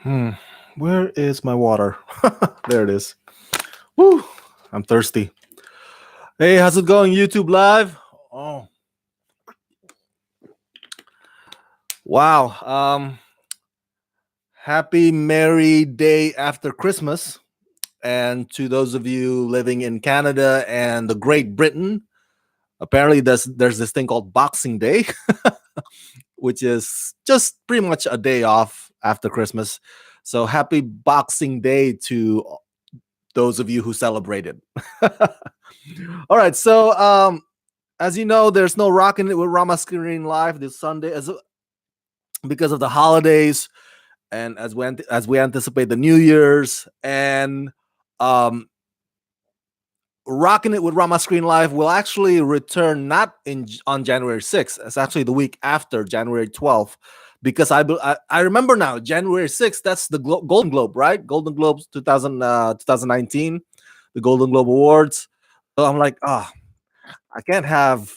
Hmm. Where is my water? There it is. Woo! I'm thirsty. Hey, how's it going, YouTube Live? Oh, wow. Happy merry day after Christmas. And to those of you living in Canada and the Great Britain, apparently there's this thing called Boxing Day, which is just pretty much a day off after Christmas. So happy Boxing Day to those of you who celebrated. All right, so as you know, there's no Rockin' It with Rama Screen Live this Sunday because of the holidays, and as we anticipate the New Year's, and um, Rockin' It with Rama Screen Live will actually return not on January 6th. It's actually the week after January 12th, because I remember now January 6th. That's the Golden Globe, right? Golden Globes 2019, the Golden Globe Awards. So I'm like, I can't have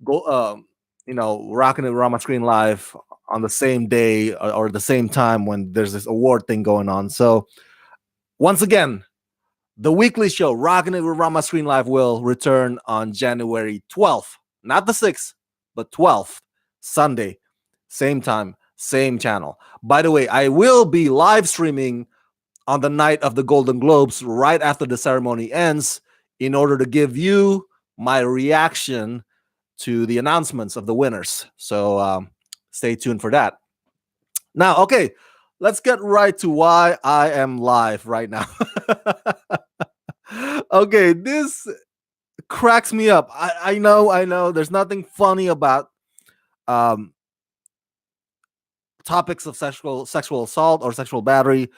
go Rockin' It Rama Screen Live on the same day or the same time when there's this award thing going on. So once again, the weekly show Rockin' It with Rama Screen Live will return on January 12th, not the 6th, but 12th, Sunday, same time, same channel. By the way, I will be live streaming on the night of the Golden Globes right after the ceremony ends in order to give you my reaction to the announcements of the winners. So stay tuned for that. Now, okay, let's get right to why I am live right now. Okay, this cracks me up. I know. There's nothing funny about um, topics of sexual assault or sexual battery,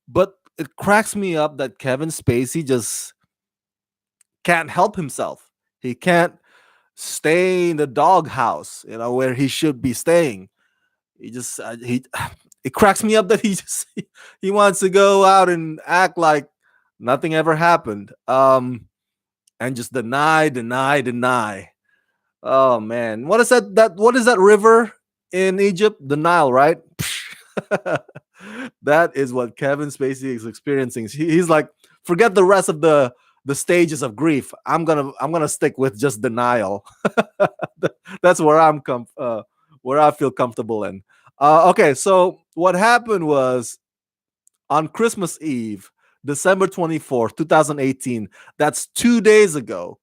but it cracks me up that Kevin Spacey just can't help himself. He can't stay in the doghouse, where he should be staying. He just he it cracks me up that he wants to go out and act like nothing ever happened. And just deny. Oh man, what is that river in Egypt? The Nile, right? That is what Kevin Spacey is experiencing. He's like, forget the rest of the stages of grief. I'm gonna stick with just denial. That's where I feel comfortable in. Okay, so what happened was on Christmas Eve, December 24th, 2018. That's 2 days ago.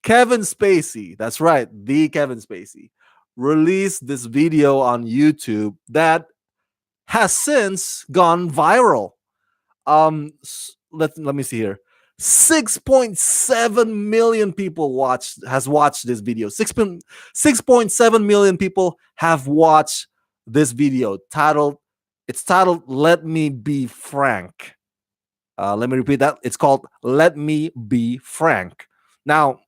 Kevin Spacey, that's right, the Kevin Spacey, released this video on YouTube that has since gone viral. Let me see here. 6.7 million people watched this video. 6.7 million people have watched this video titled Let Me Be Frank. Let me repeat that. It's called Let Me Be Frank. Now,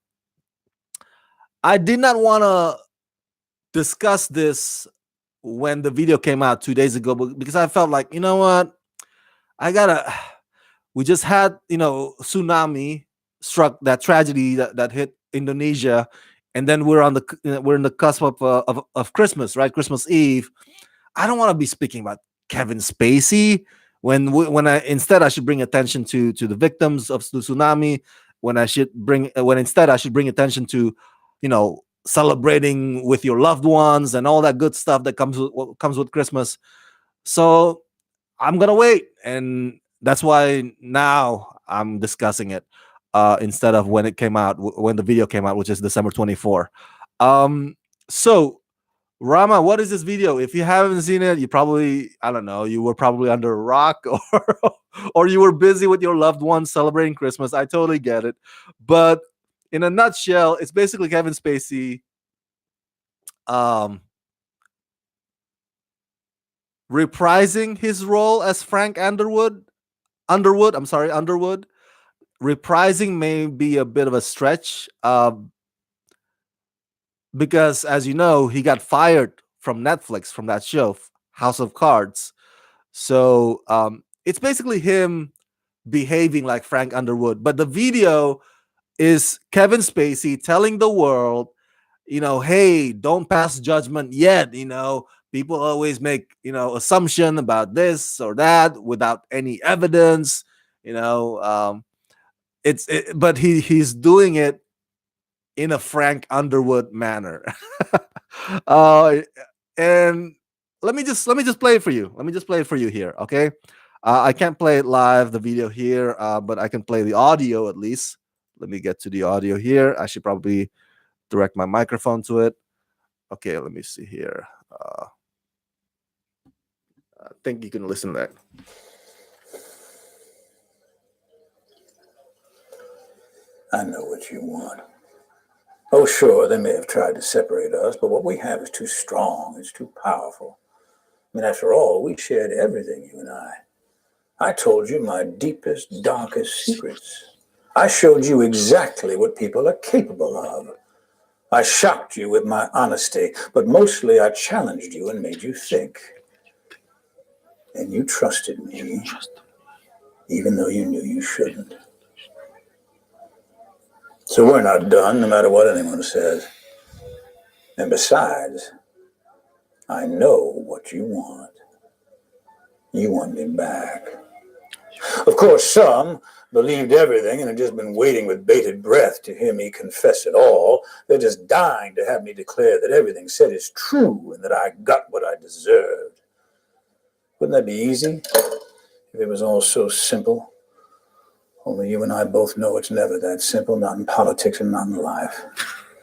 I did not want to discuss this when the video came out 2 days ago because I felt like, you know what? We just had, tsunami struck, that tragedy that hit Indonesia. And then we're in the cusp of Christmas, right? Christmas Eve. I don't want to be speaking about Kevin Spacey when I should bring attention to the victims of the tsunami, when instead I should bring attention to, celebrating with your loved ones and all that good stuff that comes with Christmas. So I'm gonna wait, and that's why now I'm discussing it instead of when it came out, when the video came out, which is December 24. So Rama, what is this video? If you haven't seen it, you probably, I don't know, you were probably under a rock or you were busy with your loved ones celebrating Christmas. I totally get it. But in a nutshell, it's basically Kevin Spacey um, reprising his role as Frank Underwood. Underwood. Reprising may be a bit of a stretch because, as you know, he got fired from Netflix from that show, House of Cards. So it's basically him behaving like Frank Underwood. But the video is Kevin Spacey telling the world, hey, don't pass judgment yet. People always make, assumption about this or that without any evidence. You know, but he's doing it in a Frank Underwood manner. uh, and let me just play it for you. Let me just play it for you here, okay? I can't play it live, the video here, but I can play the audio at least. Let me get to the audio here. I should probably direct my microphone to it. Okay, let me see here. I think you can listen to that. I know what you want. Oh, sure, they may have tried to separate us, but what we have is too strong, it's too powerful. I mean, after all, we shared everything, you and I. I told you my deepest, darkest secrets. I showed you exactly what people are capable of. I shocked you with my honesty, but mostly I challenged you and made you think. And you trusted me, even though you knew you shouldn't. So we're not done, no matter what anyone says. And besides, I know what you want. You want me back. Of course, some believed everything and had just been waiting with bated breath to hear me confess it all. They're just dying to have me declare that everything said is true and that I got what I deserved. Wouldn't that be easy if it was all so simple? Only you and I both know it's never that simple, not in politics and not in life.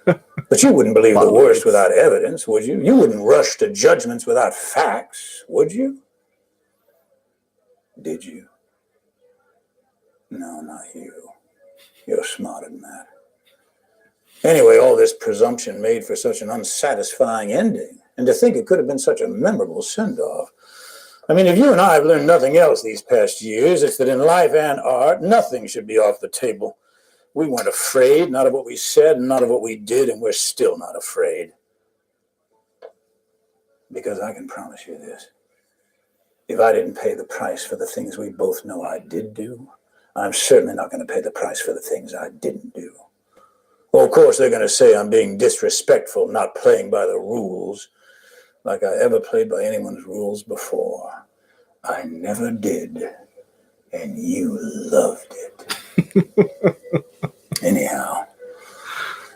But you wouldn't believe the worst without evidence, would you? You wouldn't rush to judgments without facts, would you? Did you? No, not you. You're smarter than that. Anyway, all this presumption made for such an unsatisfying ending. And to think it could have been such a memorable send-off. I mean, if you and I have learned nothing else these past years, it's that in life and art, nothing should be off the table. We weren't afraid, not of what we said, not of what we did, and we're still not afraid. Because I can promise you this. If I didn't pay the price for the things we both know I did do, I'm certainly not going to pay the price for the things I didn't do. Well, of course, they're going to say I'm being disrespectful, not playing by the rules, like I ever played by anyone's rules before. I never did, and you loved it. Anyhow,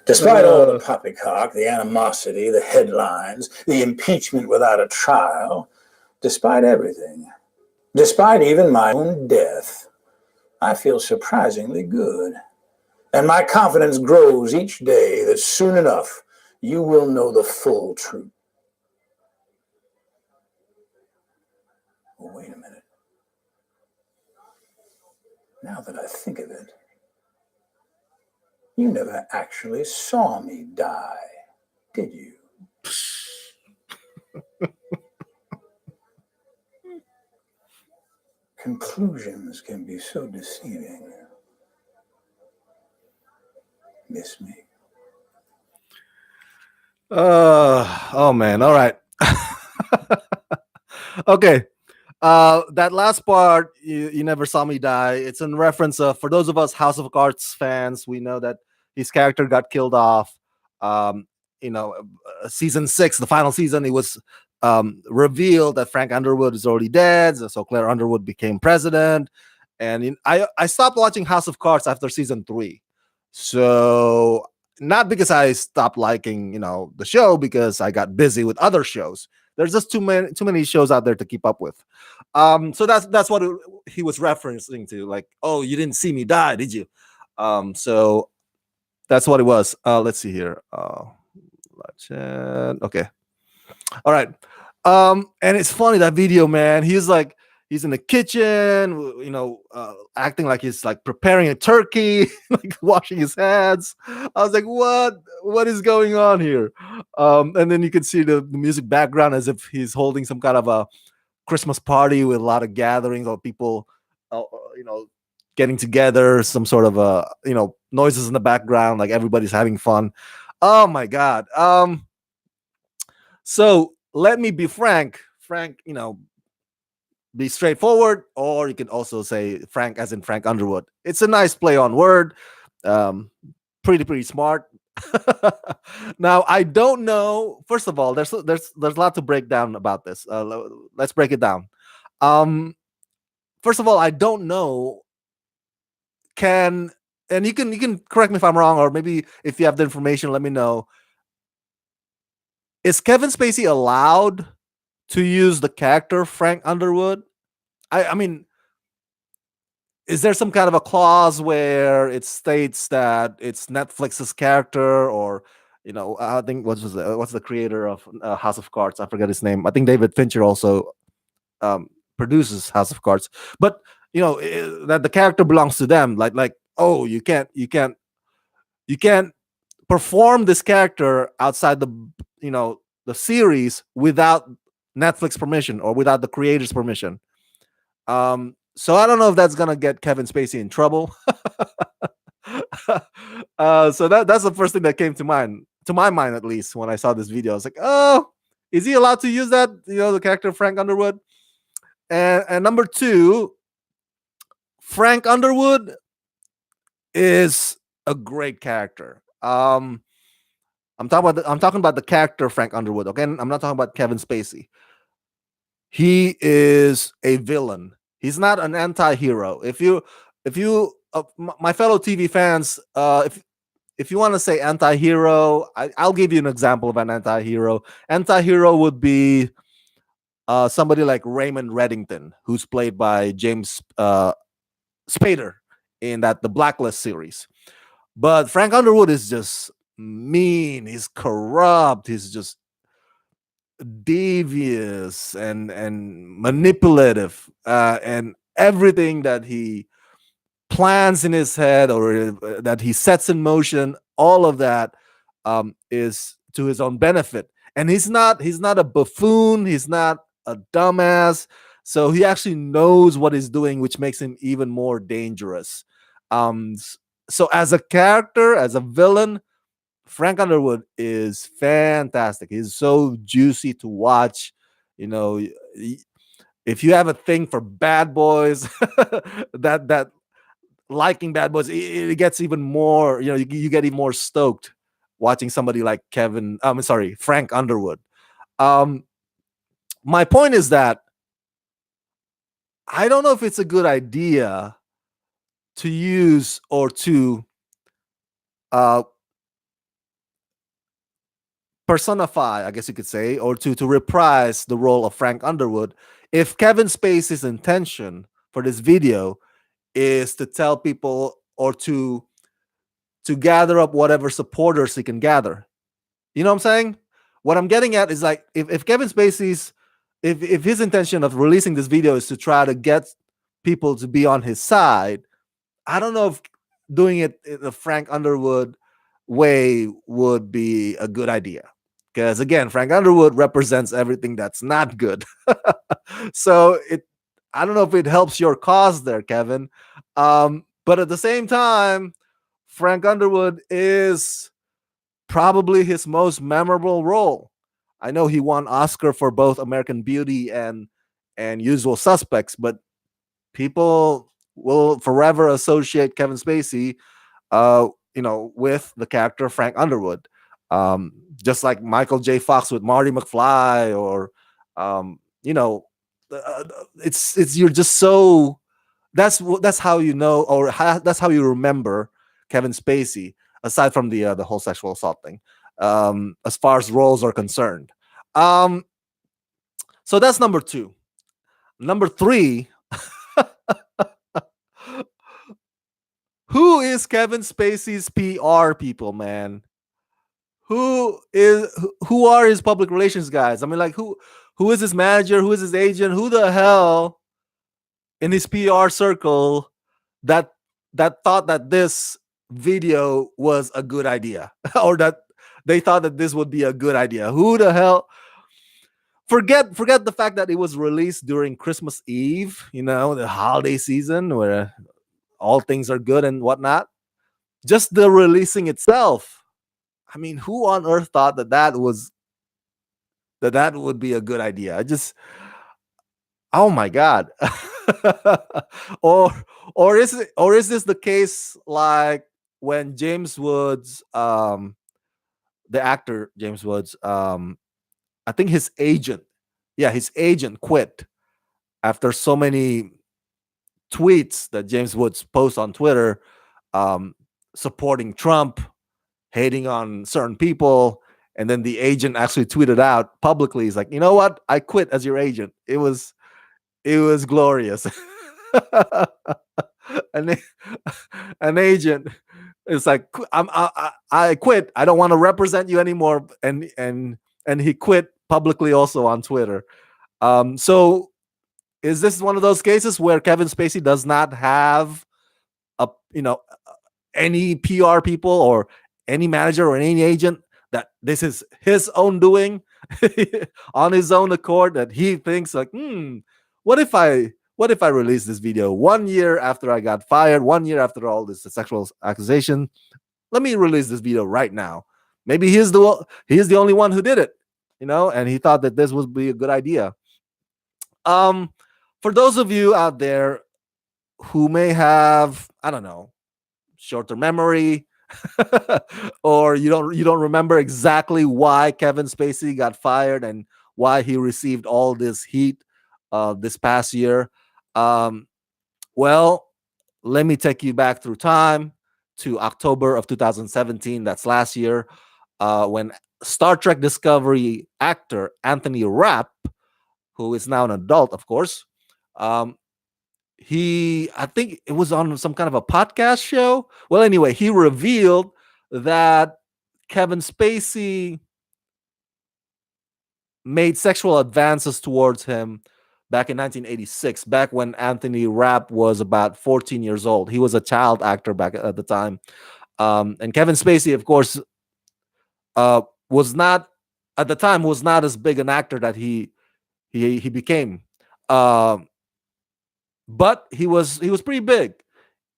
despite all the poppycock, the animosity, the headlines, the impeachment without a trial, despite everything, despite even my own death, I feel surprisingly good. And my confidence grows each day that soon enough you will know the full truth. Well, wait a minute. Now that I think of it, you never actually saw me die, did you? Conclusions can be so deceiving. Miss me? Oh man, all right. Okay. That last part, you never saw me die. It's in reference for those of us House of Cards fans. We know that his character got killed off. Um, season 6, the final season, it was revealed that Frank Underwood is already dead. So Claire Underwood became president, and I stopped watching House of Cards after season 3. So not because I stopped liking the show, because I got busy with other shows. There's just too many shows out there to keep up with. So that's what he was referencing to, like, oh, you didn't see me die, did you? So that's what it was. Let's see here. Okay. All right. And it's funny, that video, man. He's in the kitchen, acting like he's like preparing a turkey, like washing his hands. I was like, what is going on here? And then you can see the music background as if he's holding some kind of a Christmas party with a lot of gatherings or people, getting together, some sort of noises in the background, like everybody's having fun. Oh my God. So let me be frank, be straightforward, or you can also say Frank as in Frank Underwood. It's a nice play on word. Pretty smart. Now I don't know. First of all, there's a lot to break down about this. Let's break it down. Um, First of all, I don't know. Can and you can correct me if I'm wrong, or maybe if you have the information, let me know. Is Kevin Spacey allowed to use the character Frank Underwood? I mean, is there some kind of a clause where it states that it's Netflix's character, or I think what's the creator of House of Cards? I forget his name. I think David Fincher also produces House of Cards, but that the character belongs to them. Like, oh, you can't perform this character outside the series without Netflix permission or without the creator's permission. So I don't know if that's gonna get Kevin Spacey in trouble. So that's the first thing that came to my mind at least, when I saw this video. I was like, oh, is he allowed to use that? The character Frank Underwood. And number two, Frank Underwood is a great character. I'm talking about the character Frank Underwood. Okay, I'm not talking about Kevin Spacey. He is a villain. He's not an anti-hero. My fellow TV fans, if you want to say anti-hero, I'll give you an example of an anti-hero. Anti-hero would be somebody like Raymond Reddington, who's played by James Spader in the Blacklist series. But Frank Underwood is just mean. He's corrupt. He's just devious and manipulative, and everything that he plans in his head, or that he sets in motion, all of that is to his own benefit. And he's not a buffoon. He's not a dumbass. So he actually knows what he's doing, which makes him even more dangerous. So as a character, as a villain, Frank Underwood is fantastic. He's so juicy to watch. If you have a thing for bad boys, that liking bad boys, it gets even more. You get even more stoked watching somebody like Frank Underwood. Um, my point is that I don't know if it's a good idea to use or to uh, personify, I guess you could say, or to reprise the role of Frank Underwood, if Kevin Spacey's intention for this video is to tell people, or to gather up whatever supporters he can gather. You know what I'm saying? What I'm getting at is, like, if Kevin Spacey's if his intention of releasing this video is to try to get people to be on his side, I don't know if doing it in the Frank Underwood way would be a good idea. Because again, Frank Underwood represents everything that's not good. So I don't know if it helps your cause there, Kevin. But at the same time, Frank Underwood is probably his most memorable role. I know he won Oscar for both American Beauty and Usual Suspects, but people will forever associate Kevin Spacey, with the character Frank Underwood. Just like Michael J. Fox with Marty McFly, or you know, it's you're just so that's how that's how you remember Kevin Spacey, aside from the whole sexual assault thing, as far as roles are concerned. Um, so that's number two. Number three, who is Kevin Spacey's PR people, man? Who are his public relations guys? I mean, like, who is his manager? Who is his agent? Who the hell in his PR circle that thought that this video was a good idea, or that they thought that this would be a good idea? Who the hell? Forget the fact that it was released during Christmas Eve, the holiday season where all things are good and whatnot. Just the releasing itself. I mean, who on earth thought that would be a good idea? Oh my god. or or is this the case, like when James Woods the actor James Woods, I think his agent, yeah, his agent quit after so many tweets that James Woods posts on Twitter, um, supporting Trump, hating on certain people. And then the agent actually tweeted out publicly, he's like, you know what? I quit as your agent. It was glorious. an, an agent is like, I quit. I don't want to represent you anymore. And he quit publicly also on Twitter. So is this one of those cases where Kevin Spacey does not have a any PR people or any manager or any agent, that this is his own doing on his own accord, that he thinks like, what if I release this video 1 year after I got fired, 1 year after all this sexual accusation? Let me release this video right now. Maybe he's the only one who did it, and he thought that this would be a good idea. For those of you out there who may have, I don't know, shorter memory, or you don't remember exactly why Kevin Spacey got fired and why he received all this heat this past year. Um, well, let me take you back through time to October of 2017. That's last year, when Star Trek Discovery actor Anthony Rapp, who is now an adult, of course, um, I think it was on some kind of a podcast show. Well, anyway, he revealed that Kevin Spacey made sexual advances towards him back in 1986, back when Anthony Rapp was about 14 years old. He was a child actor back at the time. And Kevin Spacey, of course, was not, at the time, was not as big an actor that he became. But he was pretty big,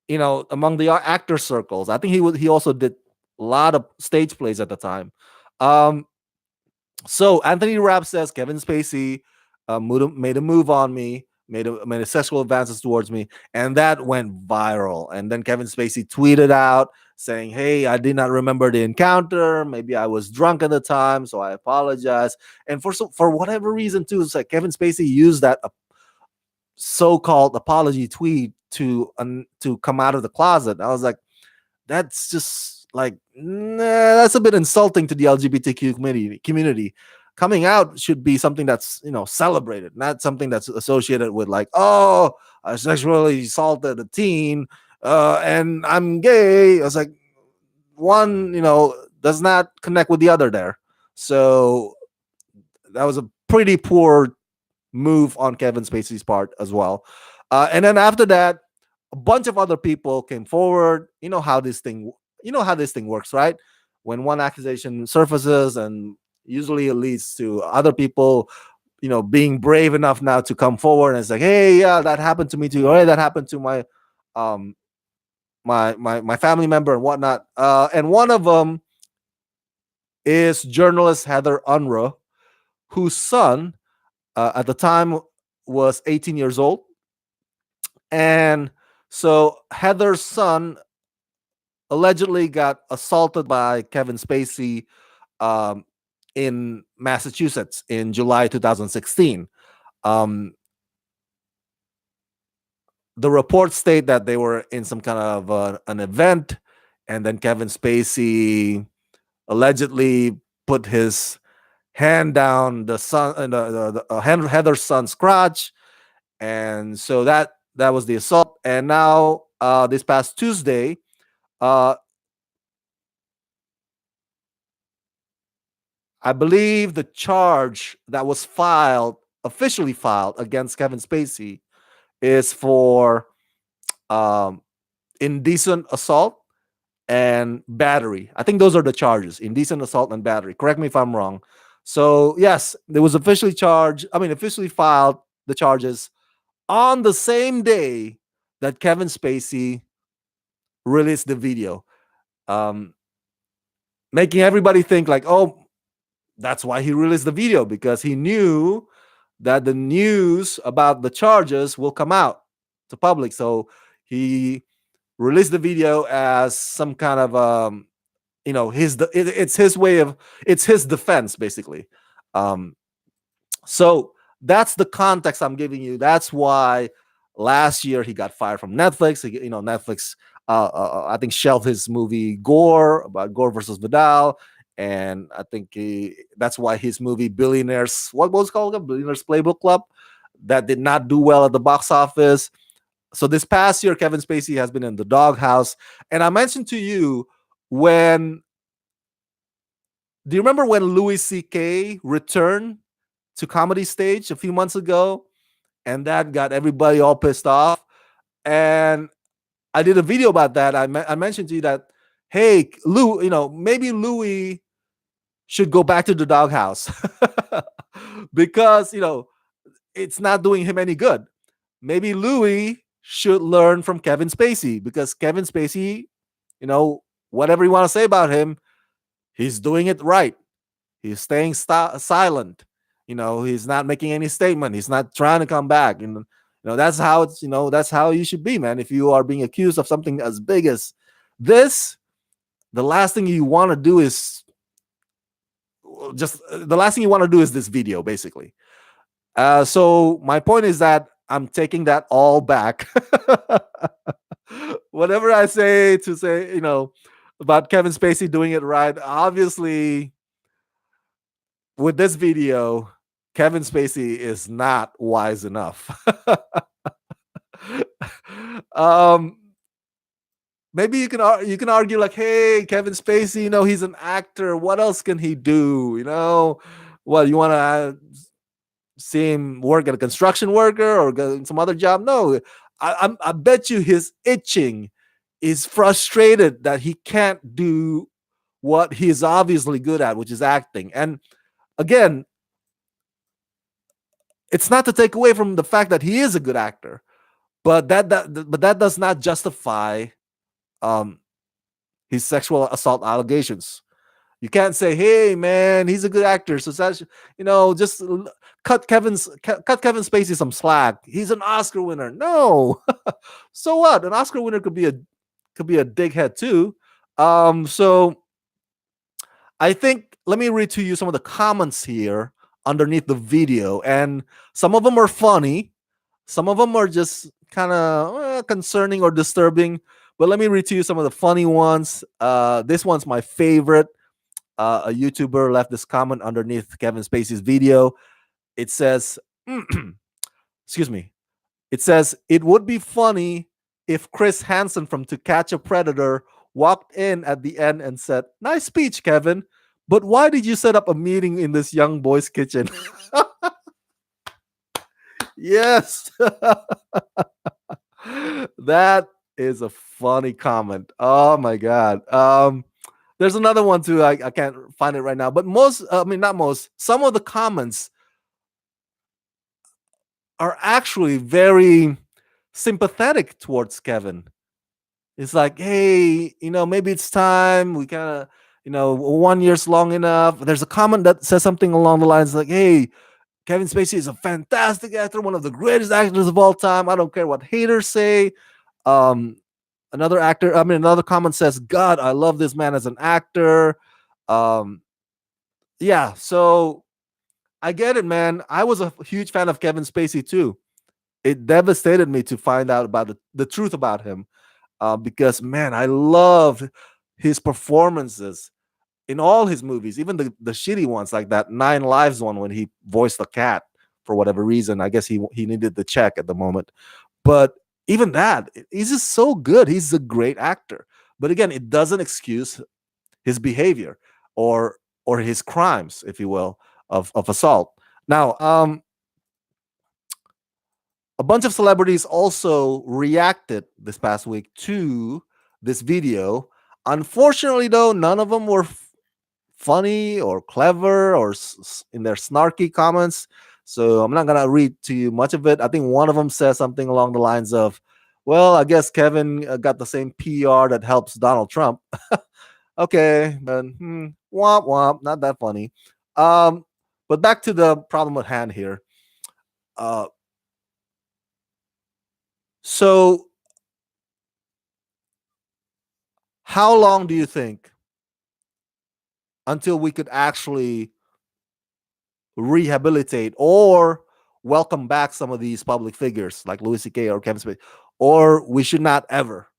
among the actor circles. I think he also did a lot of stage plays at the time. So Anthony Rapp says Kevin Spacey made a move on me, made a sexual advances towards me, and that went viral. And then Kevin Spacey tweeted out saying, "Hey, I did not remember the encounter. Maybe I was drunk at the time, so I apologize." And for whatever reason too, it's like Kevin Spacey used that so-called apology tweet to come out of the closet. I was like, that's just like, nah, that's a bit insulting to the LGBTQ community. Coming out should be something that's celebrated, not something that's associated with like, oh, I sexually assaulted a teen and I'm gay. I was like, one does not connect with the other there. So that was a pretty poor move on Kevin Spacey's part as well. And then after that, a bunch of other people came forward. You know how this thing works, right? When one accusation surfaces, and usually it leads to other people, being brave enough now to come forward and say, "Hey, yeah, that happened to me too. Or hey, that happened to um my family member and whatnot." And one of them is journalist Heather Unruh, whose son at the time was 18 years old. And so Heather's son allegedly got assaulted by Kevin Spacey um, in Massachusetts in July 2016. Um, the reports state that they were in some kind of an event, and then Kevin Spacey allegedly put his hand down the son, Heather's son's crotch, and so that was the assault. And now this past Tuesday, uh, I believe the charge that was officially filed against Kevin Spacey, is for um, indecent assault and battery. I think those are the charges: indecent assault and battery. Correct me if I'm wrong. So yes, there was officially filed the charges on the same day that Kevin Spacey released the video, um, making everybody think like, oh, that's why he released the video, because he knew that the news about the charges will come out to public. So he released the video as some kind of it's his way of, it's his defense basically. um so that's the context I'm giving you. That's why last year he got fired from Netflix. Netflix, I think, shelved his movie Gore, about Gore versus Vidal, and I think that's why his movie Billionaires, what was it called, Billionaires Playbook Club, that did not do well at the box office. So this past year, Kevin Spacey has been in the doghouse, and I mentioned to you when. Do you remember when Louis C.K. returned to comedy stage a few months ago, and that got everybody all pissed off? And I did a video about that. I mentioned to you that, hey, Lou, maybe Louis should go back to the doghouse because it's not doing him any good. Maybe Louis should learn from Kevin Spacey, because Kevin Spacey, whatever you want to say about him, he's doing it right. He's staying silent. He's not making any statement. He's not trying to come back. And that's how that's how you should be, man. If you are being accused of something as big as this, the last thing you want to do is this video, basically. So my point is that I'm taking that all back. Whatever I say about Kevin Spacey doing it right, obviously with this video, Kevin Spacey is not wise enough. um, Maybe you can argue like, hey, Kevin Spacey, he's an actor. What else can he do? Well, you want to see him work at a construction worker or get some other job? No, I bet you his itching is frustrated that he can't do what he's obviously good at, which is acting. And again, it's not to take away from the fact that he is a good actor, but that does not justify um, his sexual assault allegations. You can't say, "Hey, man, he's a good actor," so that's just cut Kevin Spacey some slack. He's an Oscar winner. No, so what? An Oscar winner could be a dickhead too. So I think, let me read to you some of the comments here underneath the video, and some of them are funny, some of them are just kind of concerning or disturbing. But let me read to you some of the funny ones. This one's my favorite. A YouTuber left this comment underneath Kevin Spacey's video. It says, excuse me. It says, it would be funny if Chris Hansen from To Catch a Predator walked in at the end and said, "Nice speech, Kevin, but why did you set up a meeting in this young boy's kitchen?" Yes. That is a funny comment. Oh my God. There's another one too. I can't find it right now, but not most, some of the comments are actually very sympathetic towards Kevin. It's like, hey, maybe it's time. We kind of, 1 year's long enough. There's a comment that says something along the lines like, hey, Kevin Spacey is a fantastic actor, one of the greatest actors of all time. I don't care what haters say. Um, another comment says, God, I love this man as an actor. Um, yeah, so I get it, man. I was a huge fan of Kevin Spacey too. It devastated me to find out about the truth about him, because, man, I love his performances in all his movies, even the shitty ones, like that Nine Lives one when he voiced a cat for whatever reason. I guess he needed the check at the moment. But even that, he's just so good. He's a great actor. But again, it doesn't excuse his behavior or his crimes, if you will, of assault. Now, a bunch of celebrities also reacted this past week to this video. Unfortunately, though, none of them were funny or clever or in their snarky comments. So I'm not gonna read to you much of it. I think one of them says something along the lines of, "Well, I guess Kevin got the same PR that helps Donald Trump." Okay, but womp womp, not that funny. But back to the problem at hand here. Uh, so how long do you think until we could actually rehabilitate or welcome back some of these public figures like Louis C.K. or Kevin Spacey, or we should not ever.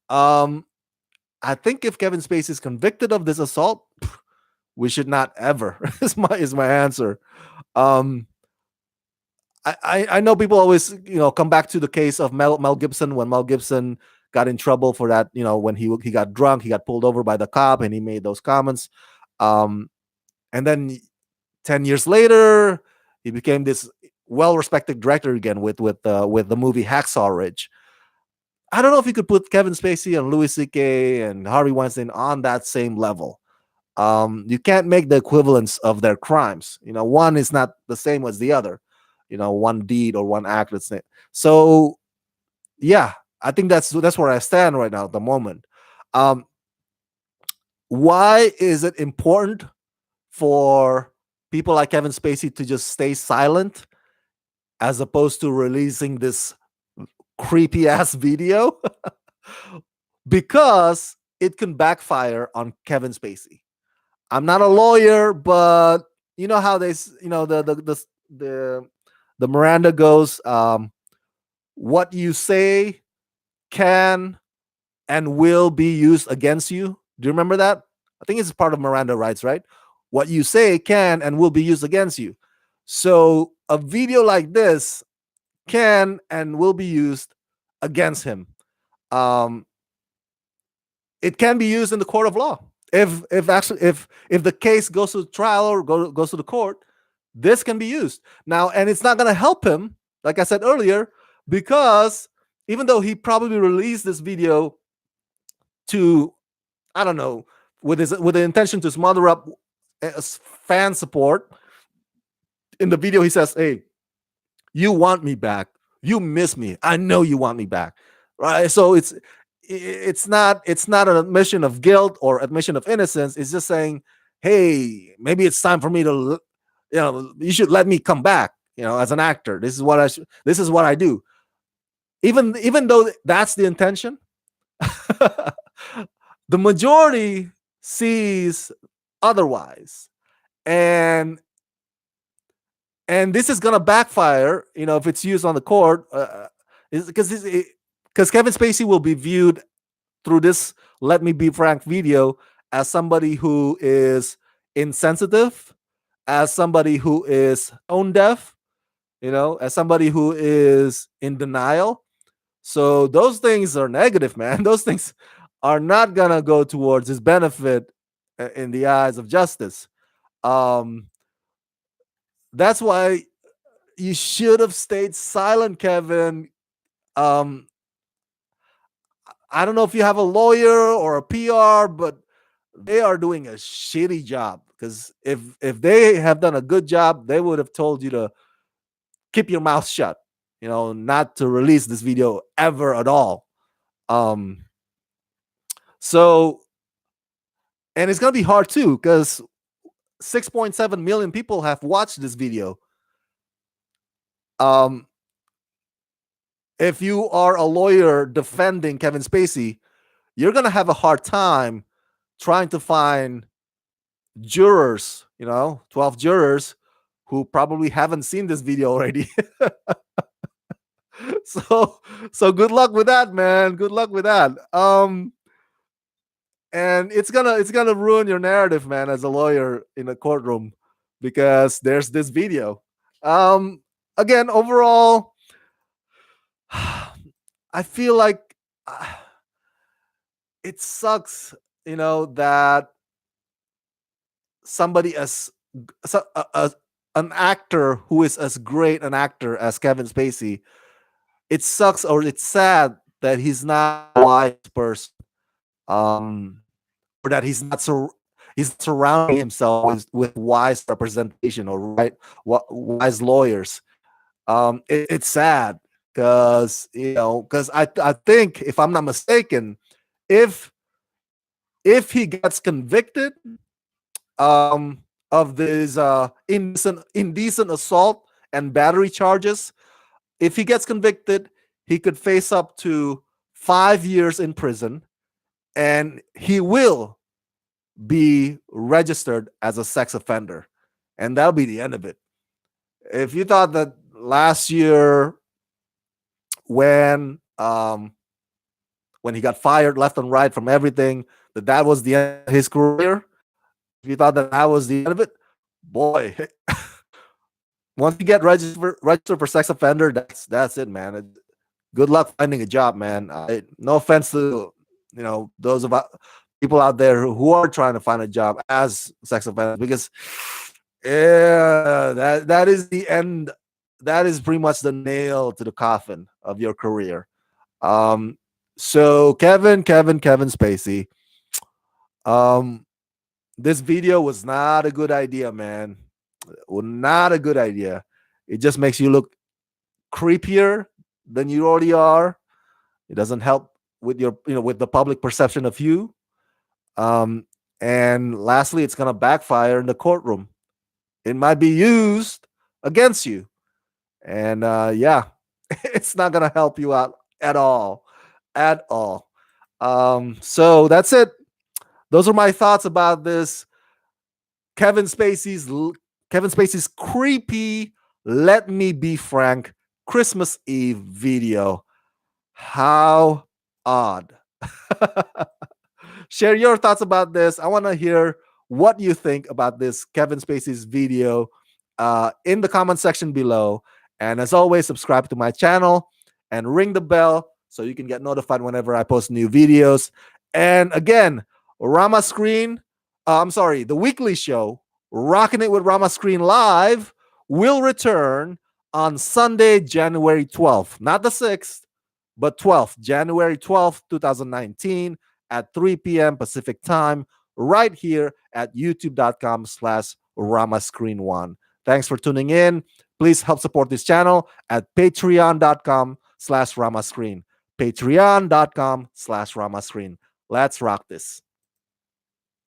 Um, I think if Kevin Spacey is convicted of this assault, we should not ever. Is my answer. Um, I know people always come back to the case of Mel Gibson when Mel Gibson got in trouble for that. When he got drunk, he got pulled over by the cop, and he made those comments. Um, and then 10 years later, he became this well-respected director again with the movie Hacksaw Ridge. I don't know if you could put Kevin Spacey and Louis C.K. and Harvey Weinstein on that same level. You can't make the equivalence of their crimes. One is not the same as the other. One deed or one act. Let's say. So, yeah, I think that's where I stand right now at the moment. Um, why is it important for people like Kevin Spacey to just stay silent as opposed to releasing this creepy ass video? Because it can backfire on Kevin Spacey. I'm not a lawyer, but you know how the Miranda goes. What you say can and will be used against you. Do you remember that? I think it's part of Miranda rights, right? What you say can and will be used against you. So a video like this can and will be used against him. Um, it can be used in the court of law. If the case goes to trial or goes to the court, this can be used now, and it's not going to help him, like I said earlier, because even though he probably released this video to, I don't know, with the intention to smother up fan support. In the video, he says, "Hey, you want me back. You miss me. I know you want me back." Right? So it's not an admission of guilt or admission of innocence. It's just saying, "Hey, maybe it's time for me to, you should let me come back. As an actor, this is what this is what I do." Even though that's the intention, the majority sees otherwise, and this is gonna backfire. If it's used on the court, because Kevin Spacey will be viewed through this "Let Me Be Frank" video as somebody who is insensitive, as somebody who is tone deaf, as somebody who is in denial. So those things are negative, man. Those things are not gonna go towards his benefit in the eyes of justice. Um, that's why you should have stayed silent, Kevin. Um, I don't know if you have a lawyer or a PR, but they are doing a shitty job. Because if they have done a good job, they would have told you to keep your mouth shut. Not to release this video ever at all. Um, so, and it's gonna be hard too, because 6.7 million people have watched this video. If you are a lawyer defending Kevin Spacey, you're gonna have a hard time trying to find jurors, 12 jurors who probably haven't seen this video already. so good luck with that, man. Good luck with that. And it's gonna ruin your narrative, man, as a lawyer in a courtroom, because there's this video. Again, overall, I feel like it sucks, that somebody an actor who is as great an actor as Kevin Spacey, it sucks, or it's sad that he's not a wise person, or that he's surrounding himself with wise representation or wise lawyers. It's sad because I think, if I'm not mistaken, if he gets convicted of this indecent assault and battery charges, if he gets convicted, he could face up to 5 years in prison, and he will be registered as a sex offender, and that'll be the end of it. If you thought that last year, when when he got fired left and right from everything, that was the end of his career. If you thought that that was the end of it, boy, once you get registered for sex offender, that's it, man. Good luck finding a job, man. No offense to those about people out there who are trying to find a job as sex offenders, because yeah, that is the end. That is pretty much the nail to the coffin of your career. Um, so Kevin Spacey, um, this video was not a good idea, man. Not a good idea. It just makes you look creepier than you already are. It doesn't help with your, with the public perception of you. Um, and lastly, it's gonna backfire in the courtroom. It might be used against you, and yeah, it's not gonna help you out at all, at all. So that's it. Those are my thoughts about this Kevin Spacey's Kevin Spacey's creepy "Let Me Be Frank" Christmas Eve video. How odd. Share your thoughts about this. I want to hear what you think about this Kevin Spacey's video in the comment section below. And as always, subscribe to my channel and ring the bell so you can get notified whenever I post new videos. And again, Rama Screen, the weekly show, Rocking It with Rama Screen Live, will return on Sunday, January 12th. Not the 6th, but 12th, January 12th, 2019 at 3 p.m. Pacific time, right here at youtube.com/ramascreen1. Thanks for tuning in. Please help support this channel at patreon.com/ramascreen. Patreon.com/ramascreen. Let's rock this.